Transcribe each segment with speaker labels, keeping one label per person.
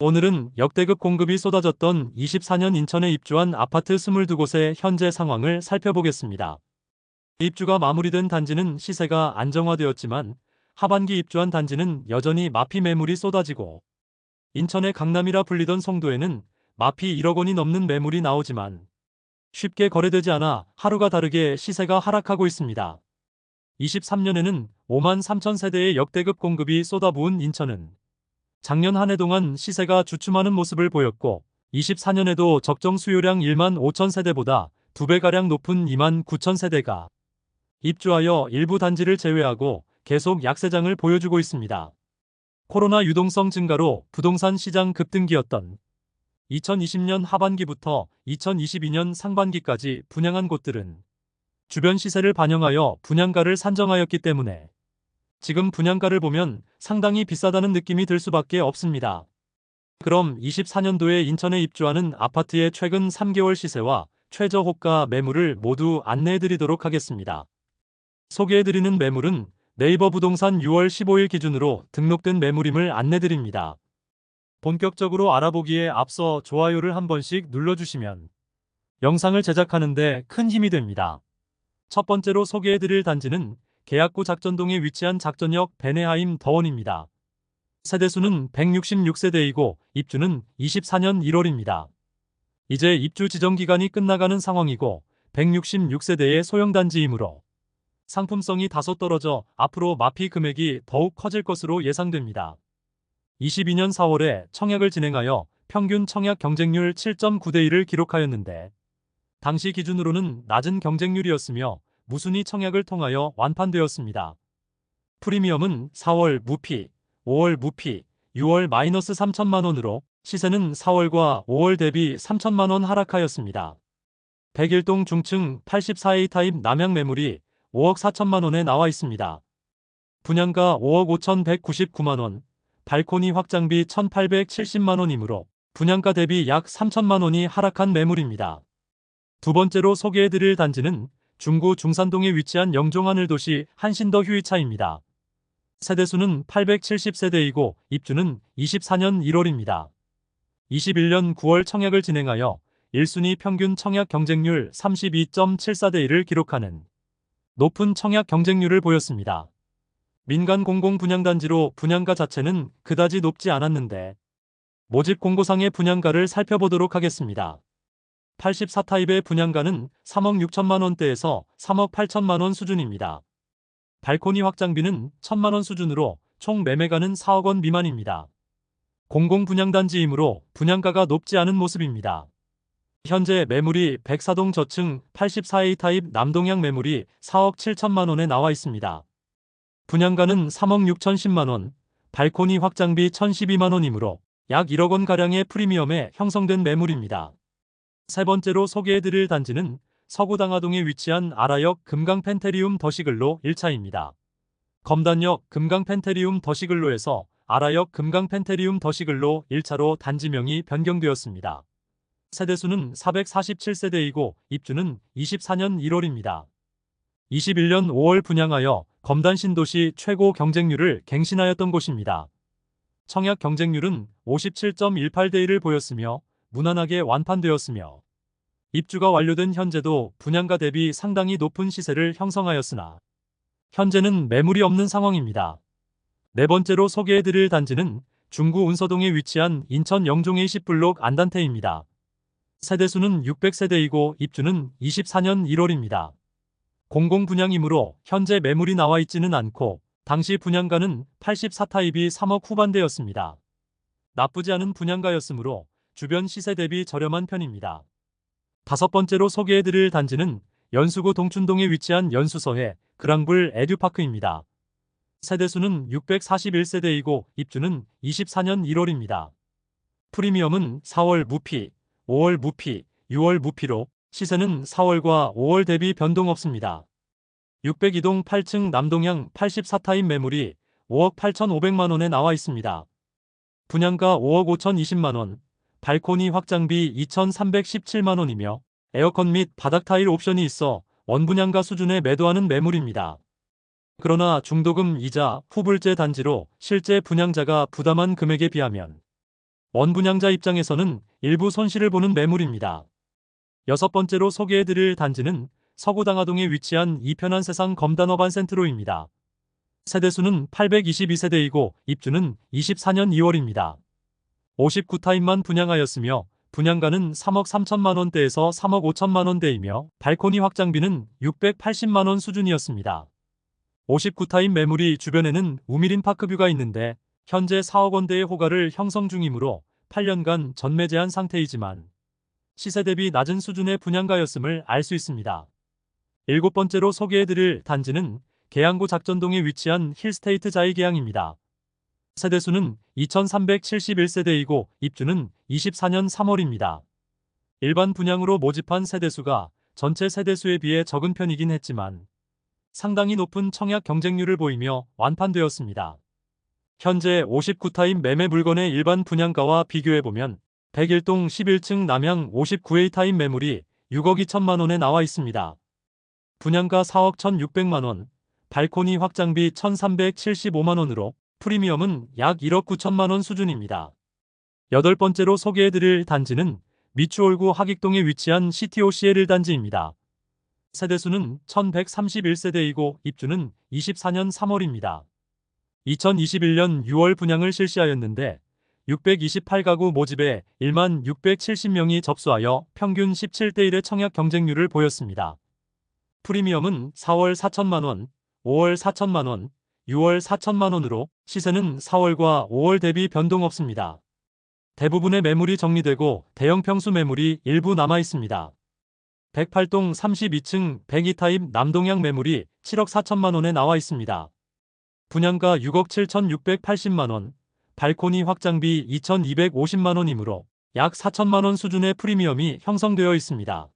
Speaker 1: 오늘은 역대급 공급이 쏟아졌던 24년 인천에 입주한 아파트 22곳의 현재 상황을 살펴보겠습니다. 입주가 마무리된 단지는 시세가 안정화되었지만 하반기 입주한 단지는 여전히 마피 매물이 쏟아지고 인천의 강남이라 불리던 송도에는 마피 1억 원이 넘는 매물이 나오지만 쉽게 거래되지 않아 하루가 다르게 시세가 하락하고 있습니다. 23년에는 5만 3천 세대의 역대급 공급이 쏟아부은 인천은 작년 한 해 동안 시세가 주춤하는 모습을 보였고 24년에도 적정 수요량 1만 5천 세대보다 2배가량 높은 2만 9천 세대가 입주하여 일부 단지를 제외하고 계속 약세장을 보여주고 있습니다. 코로나 유동성 증가로 부동산 시장 급등기였던 2020년 하반기부터 2022년 상반기까지 분양한 곳들은 주변 시세를 반영하여 분양가를 산정하였기 때문에 지금 분양가를 보면 상당히 비싸다는 느낌이 들 수밖에 없습니다. 그럼 24년도에 인천에 입주하는 아파트의 최근 3개월 시세와 최저 호가 매물을 모두 안내해드리도록 하겠습니다. 소개해드리는 매물은 네이버 부동산 6월 15일 기준으로 등록된 매물임을 안내드립니다. 본격적으로 알아보기에 앞서 좋아요를 한 번씩 눌러주시면 영상을 제작하는데 큰 힘이 됩니다. 첫 번째로 소개해드릴 단지는 계약구 작전동에 위치한 작전역 베네하임 더원입니다. 세대수는 166세대이고 입주는 24년 1월입니다. 이제 입주 지정기간이 끝나가는 상황이고 166세대의 소형단지이므로 상품성이 다소 떨어져 앞으로 마피 금액이 더욱 커질 것으로 예상됩니다. 22년 4월에 청약을 진행하여 평균 청약 경쟁률 7.9대 1을 기록하였는데 당시 기준으로는 낮은 경쟁률이었으며 무순위 청약을 통하여 완판되었습니다. 프리미엄은 4월 무피, 5월 무피, 6월 마이너스 3천만 원으로 시세는 4월과 5월 대비 3천만 원 하락하였습니다. 101동 중층 84A 타입 남향 매물이 5억 4천만 원에 나와 있습니다. 분양가 5억 5,199만 원, 발코니 확장비 1,870만 원이므로 분양가 대비 약 3천만 원이 하락한 매물입니다. 두 번째로 소개해드릴 단지는 중구 중산동에 위치한 영종하늘도시 한신더 휴이차입니다. 세대수는 870세대이고 입주는 24년 1월입니다. 21년 9월 청약을 진행하여 1순위 평균 청약 경쟁률 32.74대 1을 기록하는 높은 청약 경쟁률을 보였습니다. 민간 공공 분양단지로 분양가 자체는 그다지 높지 않았는데 모집 공고상의 분양가를 살펴보도록 하겠습니다. 84타입의 분양가는 3억 6천만 원대에서 3억 8천만 원 수준입니다. 발코니 확장비는 1천만 원 수준으로 총 매매가는 4억 원 미만입니다. 공공 분양단지이므로 분양가가 높지 않은 모습입니다. 현재 매물이 104동 저층 84A 타입 남동향 매물이 4억 7천만 원에 나와 있습니다. 분양가는 3억 6천10만 원, 발코니 확장비 1,012만 원이므로 약 1억 원가량의 프리미엄에 형성된 매물입니다. 세 번째로 소개해드릴 단지는 서구당하동에 위치한 아라역 금강펜테리움 더시글로 1차입니다. 검단역 금강펜테리움 더시글로에서 아라역 금강펜테리움 더시글로 1차로 단지명이 변경되었습니다. 세대수는 447세대이고 입주는 24년 1월입니다. 21년 5월 분양하여 검단신도시 최고 경쟁률을 갱신하였던 곳입니다. 청약 경쟁률은 57.18대 1을 보였으며 무난하게 완판되었으며 입주가 완료된 현재도 분양가 대비 상당히 높은 시세를 형성하였으나 현재는 매물이 없는 상황입니다. 네 번째로 소개해드릴 단지는 중구 운서동에 위치한 인천 영종 A10블록 안단테입니다. 세대수는 600세대이고 입주는 24년 1월입니다. 공공분양이므로 현재 매물이 나와 있지는 않고 당시 분양가는 84타입이 3억 후반대였습니다. 나쁘지 않은 분양가였으므로 주변 시세 대비 저렴한 편입니다. 다섯 번째로 소개해드릴 단지는 연수구 동춘동에 위치한 연수서해 그랑블 에듀파크입니다. 세대수는 641세대이고 입주는 24년 1월입니다. 프리미엄은 4월 무피, 5월 무피, 6월 무피로 시세는 4월과 5월 대비 변동 없습니다. 602동 8층 남동향 84타입 매물이 5억 8,500만 원에 나와 있습니다. 분양가 5억 5,020만 원, 발코니 확장비 2,317만 원이며 에어컨 및 바닥 타일 옵션이 있어 원분양가 수준에 매도하는 매물입니다. 그러나 중도금 이자 후불제 단지로 실제 분양자가 부담한 금액에 비하면 원분양자 입장에서는 일부 손실을 보는 매물입니다. 여섯 번째로 소개해드릴 단지는 서구 당하동에 위치한 이편한 세상 검단어반 센트로입니다. 세대수는 822세대이고 입주는 24년 2월입니다. 59타입만 분양하였으며 분양가는 3억 3천만 원대에서 3억 5천만 원대이며 발코니 확장비는 680만 원 수준이었습니다. 59타입 매물이 주변에는 우미린 파크뷰가 있는데 현재 4억 원대의 호가를 형성 중이므로 8년간 전매 제한 상태이지만 시세 대비 낮은 수준의 분양가였음을 알 수 있습니다. 일곱 번째로 소개해드릴 단지는 계양구 작전동에 위치한 힐스테이트 자이계양입니다. 세대수는 2371세대이고 입주는 24년 3월입니다. 일반 분양으로 모집한 세대수가 전체 세대수에 비해 적은 편이긴 했지만 상당히 높은 청약 경쟁률을 보이며 완판되었습니다. 현재 59타입 매매 물건의 일반 분양가와 비교해보면 101동 11층 남향 59A 타입 매물이 6억 2천만 원에 나와 있습니다. 분양가 4억 1,600만 원, 발코니 확장비 1,375만 원으로 프리미엄은 약 1억 9천만 원 수준입니다. 여덟 번째로 소개해드릴 단지는 미추홀구 하익동에 위치한 CTOCL 단지입니다. 세대수는 1131세대이고 입주는 24년 3월입니다. 2021년 6월 분양을 실시하였는데 628가구 모집에 1만 670명이 접수하여 평균 17대1의 청약 경쟁률을 보였습니다. 프리미엄은 4월 4천만 원, 5월 4천만 원, 6월 4천만 원으로 시세는 4월과 5월 대비 변동 없습니다. 대부분의 매물이 정리되고 대형 평수 매물이 일부 남아 있습니다. 108동 32층 102타입 남동향 매물이 7억 4천만 원에 나와 있습니다. 분양가 6억 7,680만 원, 발코니 확장비 2,250만 원이므로 약 4천만 원 수준의 프리미엄이 형성되어 있습니다.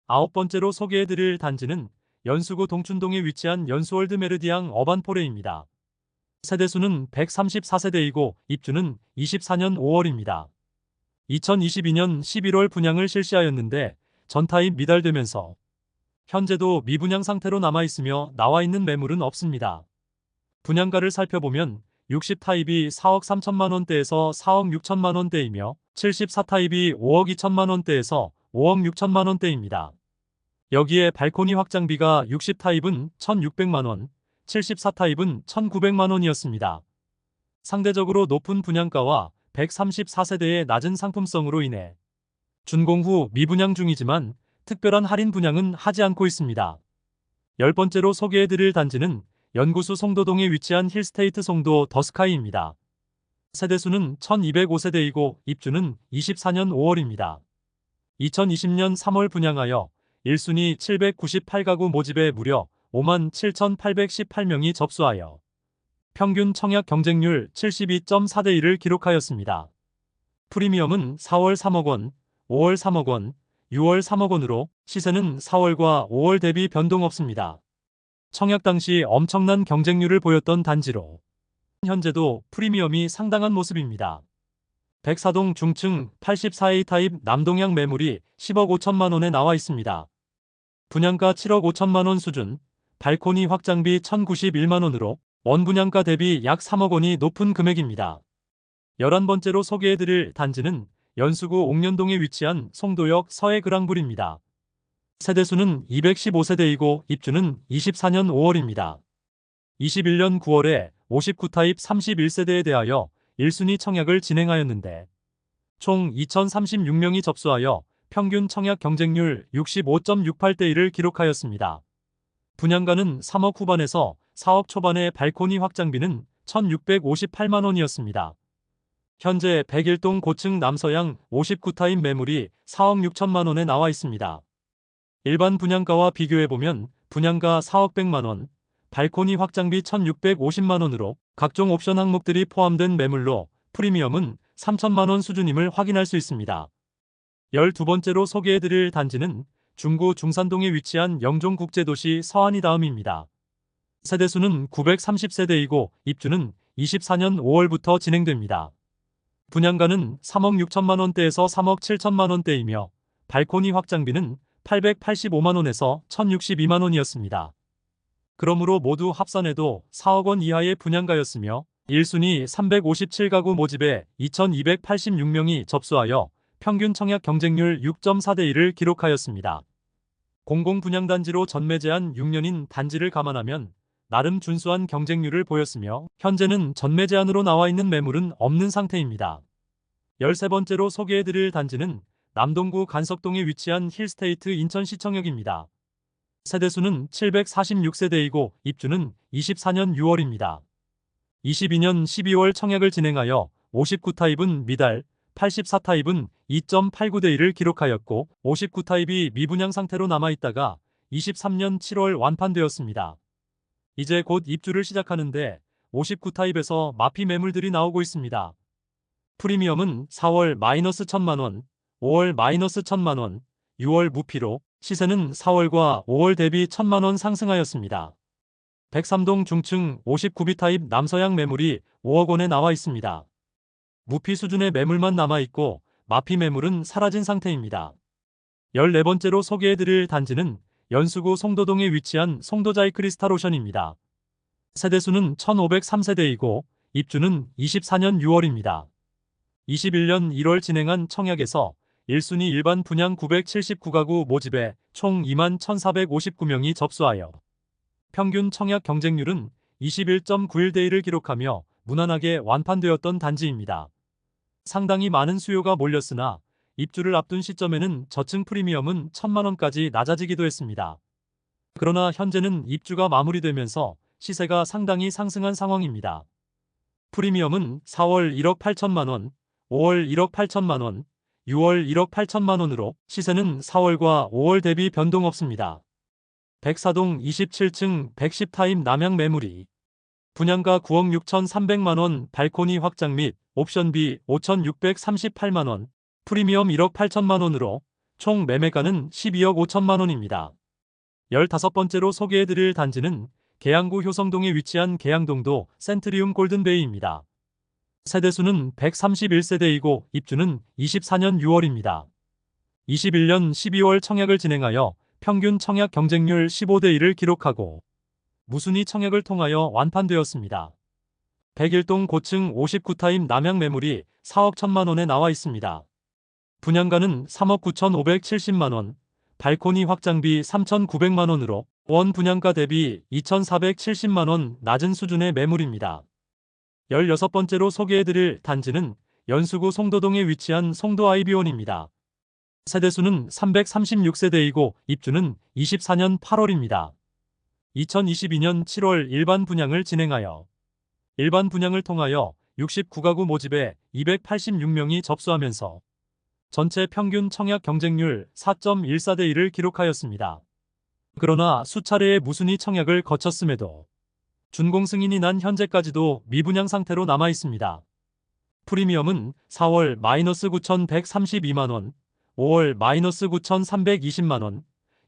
Speaker 1: 아홉 번째로 소개해드릴 단지는 연수구 동춘동에 위치한 연수월드 메르디앙 어반포레입니다. 세대수는 134세대이고 입주는 24년 5월입니다. 2022년 11월 분양을 실시하였는데 전타입 미달되면서 현재도 미분양 상태로 남아있으며 나와있는 매물은 없습니다. 분양가를 살펴보면 60타입이 4억 3천만 원대에서 4억 6천만 원대이며 74타입이 5억 2천만 원대에서 5억 6천만 원대입니다. 여기에 발코니 확장비가 60타입은 1,600만 원, 74타입은 1,900만 원이었습니다. 상대적으로 높은 분양가와 134세대의 낮은 상품성으로 인해 준공 후 미분양 중이지만 특별한 할인 분양은 하지 않고 있습니다. 열 번째로 소개해드릴 단지는 연구수 송도동에 위치한 힐스테이트 송도 더스카이입니다. 세대수는 1205세대이고 입주는 24년 5월입니다. 2020년 3월 분양하여 1순위 798가구 모집에 무려 57,818명이 접수하여 평균 청약 경쟁률 72.4대 1을 기록하였습니다. 프리미엄은 4월 3억 원, 5월 3억 원, 6월 3억 원으로 시세는 4월과 5월 대비 변동 없습니다. 청약 당시 엄청난 경쟁률을 보였던 단지로 현재도 프리미엄이 상당한 모습입니다. 104동 중층 84A 타입 남동향 매물이 10억 5천만 원에 나와 있습니다. 분양가 7억 5천만 원 수준, 발코니 확장비 1,091만 원으로 원분양가 대비 약 3억 원이 높은 금액입니다. 11번째로 소개해드릴 단지는 연수구 옥년동에 위치한 송도역 서해그랑불입니다. 세대수는 215세대이고 입주는 24년 5월입니다. 21년 9월에 59타입 31세대에 대하여 1순위 청약을 진행하였는데 총 2,036명이 접수하여 평균 청약 경쟁률 65.68대 1을 기록하였습니다. 분양가는 3억 후반에서 4억 초반의 발코니 확장비는 1,658만 원이었습니다. 현재 101동 고층 남서양 59타입 매물이 4억 6천만 원에 나와 있습니다. 일반 분양가와 비교해보면 분양가 4억 100만 원, 발코니 확장비 1,650만 원으로 각종 옵션 항목들이 포함된 매물로 프리미엄은 3천만 원 수준임을 확인할 수 있습니다. 12번째로 소개해드릴 단지는 중구 중산동에 위치한 영종국제도시 서안이다음입니다. 세대수는 930세대이고 입주는 24년 5월부터 진행됩니다. 분양가는 3억 6천만 원대에서 3억 7천만 원대이며 발코니 확장비는 885만 원에서 1,062만 원이었습니다. 그러므로 모두 합산해도 4억 원 이하의 분양가였으며 1순위 357가구 모집에 2,286명이 접수하여 평균 청약 경쟁률 6.4대 1을 기록하였습니다. 공공분양단지로 전매 제한 6년인 단지를 감안하면 나름 준수한 경쟁률을 보였으며 현재는 전매 제한으로 나와 있는 매물은 없는 상태입니다. 13번째로 소개해드릴 단지는 남동구 간석동에 위치한 힐스테이트 인천시청역입니다. 세대수는 746세대이고 입주는 24년 6월입니다. 22년 12월 청약을 진행하여 59타입은 미달, 84타입은 2.89대 1을 기록하였고 59타입이 미분양 상태로 남아있다가 23년 7월 완판되었습니다. 이제 곧 입주를 시작하는데 59타입에서 마피 매물들이 나오고 있습니다. 프리미엄은 4월 마이너스 1,000만원, 5월 마이너스 1,000만원, 6월 무피로 시세는 4월과 5월 대비 1,000만원 상승하였습니다. 103동 중층 59B 타입 남서양 매물이 5억 원에 나와 있습니다. 무피 수준의 매물만 남아있고 마피 매물은 사라진 상태입니다. 14번째로 소개해드릴 단지는 연수구 송도동에 위치한 송도자이 크리스탈오션입니다. 세대수는 1,503세대이고 입주는 24년 6월입니다. 21년 1월 진행한 청약에서 1순위 일반 분양 979가구 모집에 총 21,459명이 접수하여 평균 청약 경쟁률은 21.91대 1을 기록하며 무난하게 완판되었던 단지입니다. 상당히 많은 수요가 몰렸으나 입주를 앞둔 시점에는 저층 프리미엄은 1,000만원까지 낮아지기도 했습니다. 그러나 현재는 입주가 마무리되면서 시세가 상당히 상승한 상황입니다. 프리미엄은 4월 1억 8천만원, 5월 1억 8천만원, 6월 1억 8천만원으로 시세는 4월과 5월 대비 변동 없습니다. 104동 27층 110타입 남양 매물이 분양가 9억 6,300만원, 발코니 확장 및 옵션비 5,638만원, 프리미엄 1억 8천만원으로 총 매매가는 12억 5천만원입니다. 15번째로 소개해드릴 단지는 계양구 효성동에 위치한 계양동도 센트리움 골든베이입니다. 세대수는 131세대이고 입주는 24년 6월입니다. 21년 12월 청약을 진행하여 평균 청약 경쟁률 15대 1을 기록하고 무순위 청약을 통하여 완판되었습니다. 101동 고층 59타입 남양 매물이 4억 1천만원에 나와 있습니다. 분양가는 3억 9,570만원, 발코니 확장비 3,900만원으로 원 분양가 대비 2,470만원 낮은 수준의 매물입니다. 16번째로 소개해드릴 단지는 연수구 송도동에 위치한 송도 아이비원입니다. 세대수는 336세대이고 입주는 24년 8월입니다. 2022년 7월 일반 분양을 진행하여 일반 분양을 통하여 69가구 모집에 286명이 접수하면서 전체 평균 청약 경쟁률 4.14대 1을 기록하였습니다. 그러나 수차례의 무순위 청약을 거쳤음에도 준공 승인이 난 현재까지도 미분양 상태로 남아 있습니다. 프리미엄은 4월 마이너스 9,132만원, 5월 마이너스 9,320만원,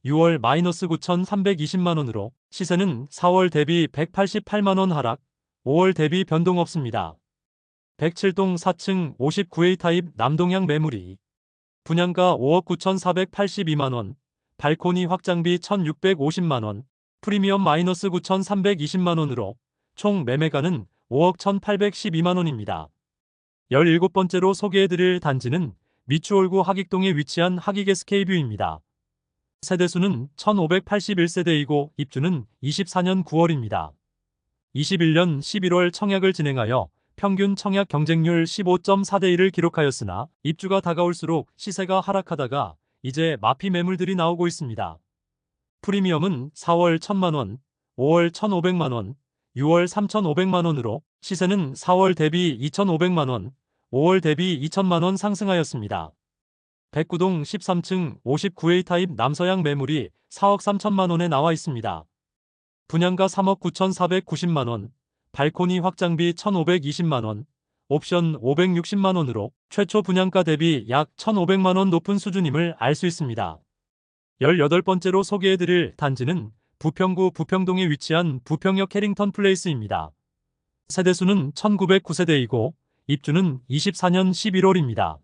Speaker 1: 6월 마이너스 9,320만원으로 시세는 4월 대비 188만원 하락, 5월 대비 변동 없습니다. 107동 4층 59A 타입 남동향 매물이 분양가 5억 9,482만원, 발코니 확장비 1,650만원, 프리미엄 마이너스 9,320만원으로 총 매매가는 5억 1,812만원입니다. 17번째로 소개해드릴 단지는 미추홀구 하익동에 위치한 하익 SK뷰입니다. 세대수는 1,581세대이고 입주는 24년 9월입니다. 21년 11월 청약을 진행하여 평균 청약 경쟁률 15.4대 1을 기록하였으나 입주가 다가올수록 시세가 하락하다가 이제 마피 매물들이 나오고 있습니다. 프리미엄은 4월 1,000만원, 5월 1,500만원, 6월 3,500만원으로 시세는 4월 대비 2,500만원, 5월 대비 2,000만원 상승하였습니다. 109동 13층 59A 타입 남서양 매물이 4억 3천만원에 나와 있습니다. 분양가 3억 9,490만원, 발코니 확장비 1,520만원, 옵션 560만원으로 최초 분양가 대비 약 1,500만원 높은 수준임을 알 수 있습니다. 18번째로 소개해드릴 단지는 부평구 부평동에 위치한 부평역 캐링턴 플레이스입니다. 세대수는 1,909세대이고 입주는 24년 11월입니다.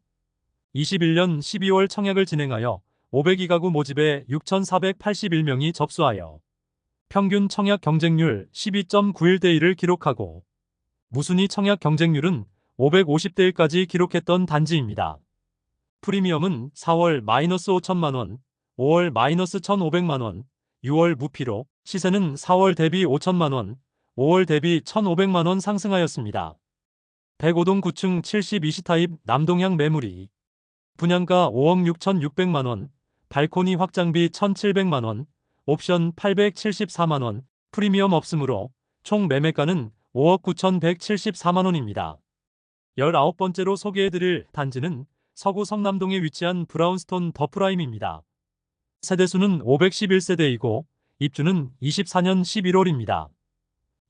Speaker 1: 21년 12월 청약을 진행하여 502가구 모집에 6,481명이 접수하여 평균 청약 경쟁률 12.91대 1을 기록하고 무순위 청약 경쟁률은 550대 1까지 기록했던 단지입니다. 프리미엄은 4월 -5천만원, 5월 -1,500만원, 6월 무피로 시세는 4월 대비 5천만원, 5월 대비 1,500만원 상승하였습니다. 105동 9층 72시타입 남동향 매물이 분양가 5억 6,600만원, 발코니 확장비 1,700만원, 옵션 874만원, 프리미엄 없으므로 총 매매가는 5억 9,174만원입니다. 19번째로 소개해드릴 단지는 서구 성남동에 위치한 브라운스톤 더 프라임입니다. 세대수는 511세대이고 입주는 24년 11월입니다.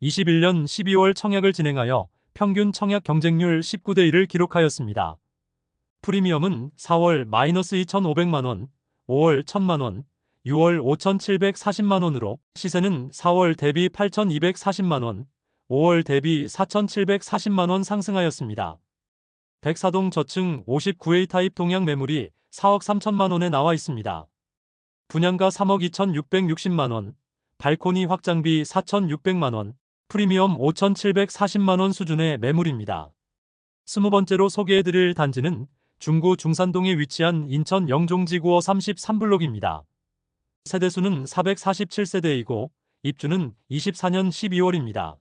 Speaker 1: 21년 12월 청약을 진행하여 평균 청약 경쟁률 19대 1을 기록하였습니다. 프리미엄은 4월 -2,500만원, 5월 1,000만원, 6월 5,740만원으로 시세는 4월 대비 8,240만원, 5월 대비 4,740만원 상승하였습니다. 백사동 저층 59A 타입 동양 매물이 4억 3천만원에 나와 있습니다. 분양가 3억 2,660만원, 발코니 확장비 4,600만원, 프리미엄 5,740만원 수준의 매물입니다. 20번째로 소개해드릴 단지는 중구 중산동에 위치한 인천 영종지구어 33블록입니다. 세대수는 447세대이고 입주는 24년 12월입니다.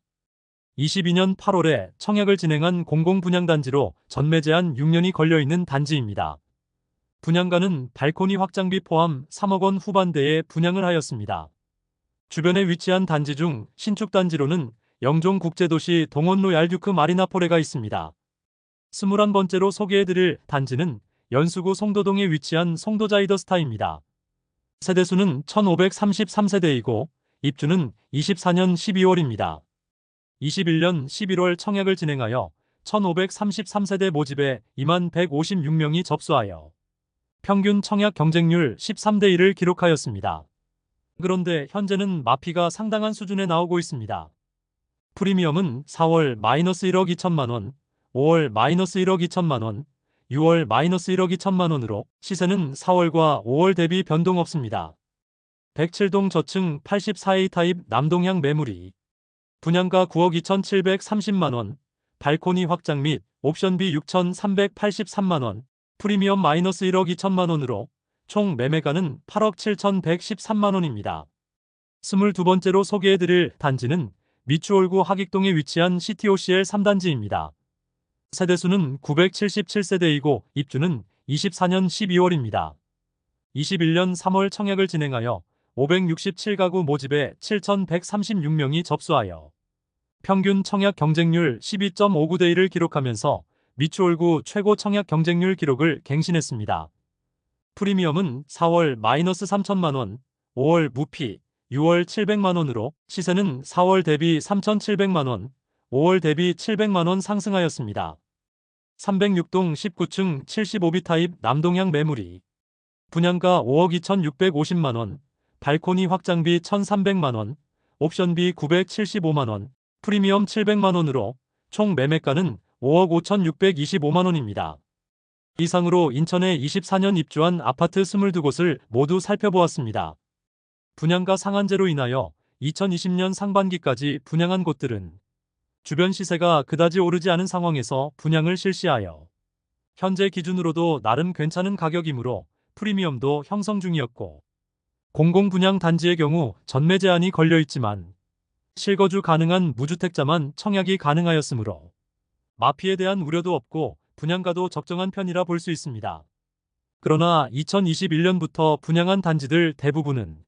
Speaker 1: 22년 8월에 청약을 진행한 공공분양단지로 전매 제한 6년이 걸려있는 단지입니다. 분양가는 발코니 확장비 포함 3억 원 후반대에 분양을 하였습니다. 주변에 위치한 단지 중 신축단지로는 영종국제도시 동원로 얄듀크 마리나포레가 있습니다. 21번째로 소개해드릴 단지는 연수구 송도동에 위치한 송도자이더스타입니다. 세대수는 1533세대이고 입주는 24년 12월입니다. 21년 11월 청약을 진행하여 1533세대 모집에 2156명이 접수하여 평균 청약 경쟁률 13대 1을 기록하였습니다. 그런데 현재는 마피가 상당한 수준에 나오고 있습니다. 프리미엄은 4월 -1억 2천만원, 5월 -1억 2천만원, 6월 -1억 2천만원으로 시세는 4월과 5월 대비 변동 없습니다. 107동 저층 84A 타입 남동향 매물이 분양가 9억 2,730만원, 발코니 확장 및 옵션비 6,383만원, 프리미엄 -1억 2천만원으로 총 매매가는 8억 7,113만원입니다. 22번째로 소개해드릴 단지는 미추홀구 하익동에 위치한 CTOCL 3단지입니다. 세대수는 977세대이고 입주는 24년 12월입니다. 21년 3월 청약을 진행하여 567가구 모집에 7,136명이 접수하여 평균 청약 경쟁률 12.59대 1을 기록하면서 미추홀구 최고 청약 경쟁률 기록을 갱신했습니다. 프리미엄은 4월 -3천만원, 5월 무피, 6월 700만원으로 시세는 4월 대비 3,700만원, 5월 대비 700만원 상승하였습니다. 306동 19층 75B 타입 남동향 매물이 분양가 5억 2,650만원, 발코니 확장비 1,300만원, 옵션비 975만원, 프리미엄 700만원으로 총 매매가는 5억 5,625만원입니다. 이상으로 인천에 24년 입주한 아파트 22곳을 모두 살펴보았습니다. 분양가 상한제로 인하여 2020년 상반기까지 분양한 곳들은 주변 시세가 그다지 오르지 않은 상황에서 분양을 실시하여 현재 기준으로도 나름 괜찮은 가격이므로 프리미엄도 형성 중이었고, 공공분양 단지의 경우 전매 제한이 걸려있지만 실거주 가능한 무주택자만 청약이 가능하였으므로 마피에 대한 우려도 없고 분양가도 적정한 편이라 볼 수 있습니다. 그러나 2021년부터 분양한 단지들 대부분은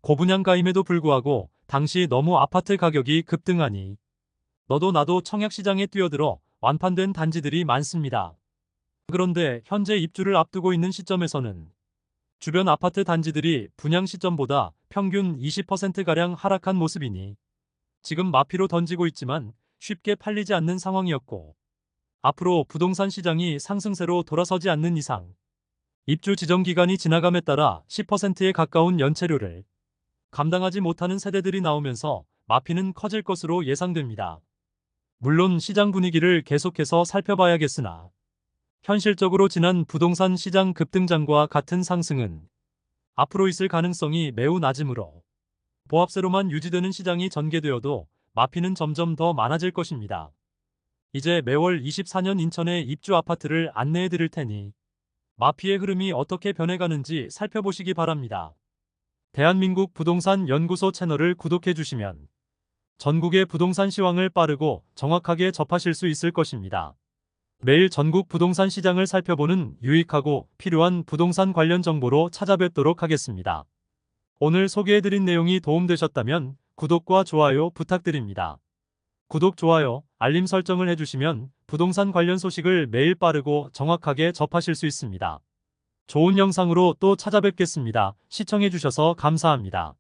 Speaker 1: 고분양가임에도 불구하고 당시 너무 아파트 가격이 급등하니 너도 나도 청약시장에 뛰어들어 완판된 단지들이 많습니다. 그런데 현재 입주를 앞두고 있는 시점에서는 주변 아파트 단지들이 분양 시점보다 평균 20%가량 하락한 모습이니 지금 마피로 던지고 있지만 쉽게 팔리지 않는 상황이었고, 앞으로 부동산 시장이 상승세로 돌아서지 않는 이상 입주 지정 기간이 지나감에 따라 10%에 가까운 연체료를 감당하지 못하는 세대들이 나오면서 마피는 커질 것으로 예상됩니다. 물론 시장 분위기를 계속해서 살펴봐야겠으나 현실적으로 지난 부동산 시장 급등장과 같은 상승은 앞으로 있을 가능성이 매우 낮으므로 보합세로만 유지되는 시장이 전개되어도 마피는 점점 더 많아질 것입니다. 이제 매월 24년 인천의 입주 아파트를 안내해 드릴 테니 마피의 흐름이 어떻게 변해가는지 살펴보시기 바랍니다. 대한민국 부동산 연구소 채널을 구독해 주시면 전국의 부동산 시황을 빠르고 정확하게 접하실 수 있을 것입니다. 매일 전국 부동산 시장을 살펴보는 유익하고 필요한 부동산 관련 정보로 찾아뵙도록 하겠습니다. 오늘 소개해드린 내용이 도움되셨다면 구독과 좋아요 부탁드립니다. 구독, 좋아요, 알림 설정을 해주시면 부동산 관련 소식을 매일 빠르고 정확하게 접하실 수 있습니다. 좋은 영상으로 또 찾아뵙겠습니다. 시청해주셔서 감사합니다.